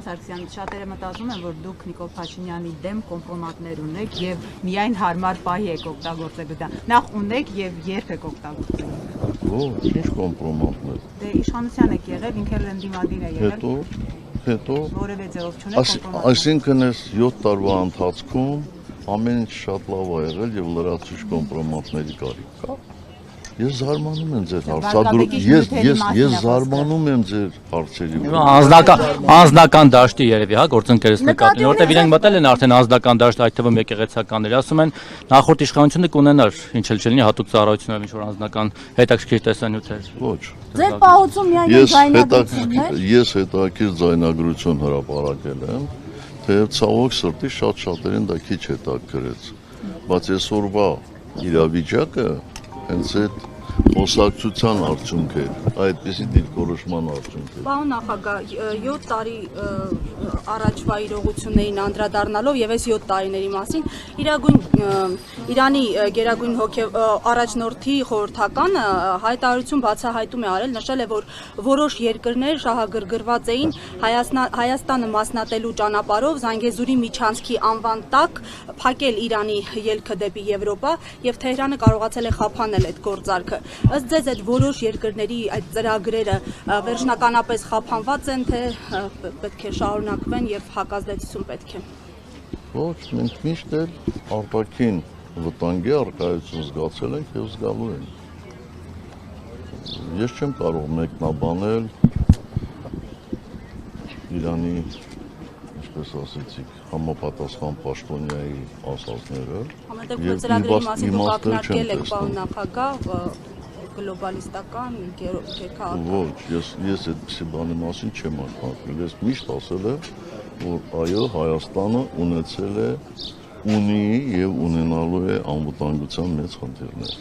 Սարգսյան, շատերը մտածում են, որ դուք Նիկոլ Փաշինյանի դեմ կոմպրոմատներ ունեք եւ միայն հարմար պահի եք օգտագործելու դա։ Նախ ունեք եւ երբ եք օգտագործելու։ Ոչ, ինչ կոմպրոմատներ։ Դե իշխանության եք եղել, ինքն էլ ընդդիմադիր է եղել։ Հետո որևէ ձևով չունեք կոմպրոմատ։ Այսինքն այս 7 տարվա ընթացքում ամեն ինչ շատ լավ է եղել եւ լրացուցիչ կոմպրոմատների կարիք կա։ Ես զարմանում եմ ձեր հարցադրումից, ես զարմանում եմ ձեր հարցերի վրա։ Անձնական դաշտի երևի, հա, գործընկերս նկատի, որտեղ իրենք մտել են արդեն անձնական դաշտ, այդ թվում եկեղեցականները, ասում են նախորդ իշխանությունը կունենար, ինչ էլ չլինի, հատուկ ծառայություններ, ինչ որ անձնական հետաքրքիր տեսանյութեր։ Ոչ։ Ձեր պահոցում միայն ձայնագրություններ։ Ես հետաքրքիր ձայնագրություն հրապարակել եմ, թեև ցավոք սրտի շատերին դա քիչ հետաքրքրեց, բայց այսօրվա իրավիճակը հենց այդ խոսակցության արդյունք է, այդպիսի դիրքորոշման արդյունք է։ Պարոն նախագահ, 7 տարի առաջվա իրողություններին անդրադառնալով եւ այս 7 տարիների մասին Իրանի գերագույն առաջնորդի խորհրդական հայտարարություն բացահայտում է արել, նշել է, որ որոշ երկրներ շահագրգռված էին Հայաստանը մասնատելու ճանապարհով Զանգեզուրի միջանցքի անվան տակ փակել Իրանի ելքը դեպի Եվրոպա եւ Թեհրանը կարողացել է խափանել այդ գործարքը։ Ըստ ձեզ այդ որոշ երկրների այդ ծրագրերը վերջնականապես խափանված են, թե պետք է շարունակվեն եւ հակազդեցություն պետք է։ Ոչ, մենք միշտ էլ արտաքին վտանգի առկայություն զգացել ենք եւ զգալու ենք։ Ես չեմ կարող մեկնաբանել Իրանի, ինչպես ասեցիք, համապատասխան պաշտոնյայի ասածները։ Համատեղ ծրագրերի մասին դուք ակնարկել եք, պարոն նախագահ, գլոբալիստական քաղաք։ Ոչ, ես այդպիսի բանի մասին չեմ ակնարկել։ Ես միշտ ասել եմ, որ այո, Հայաստանը ունի եւ ունենալու է անվտանգության մեծ խնդիրներ։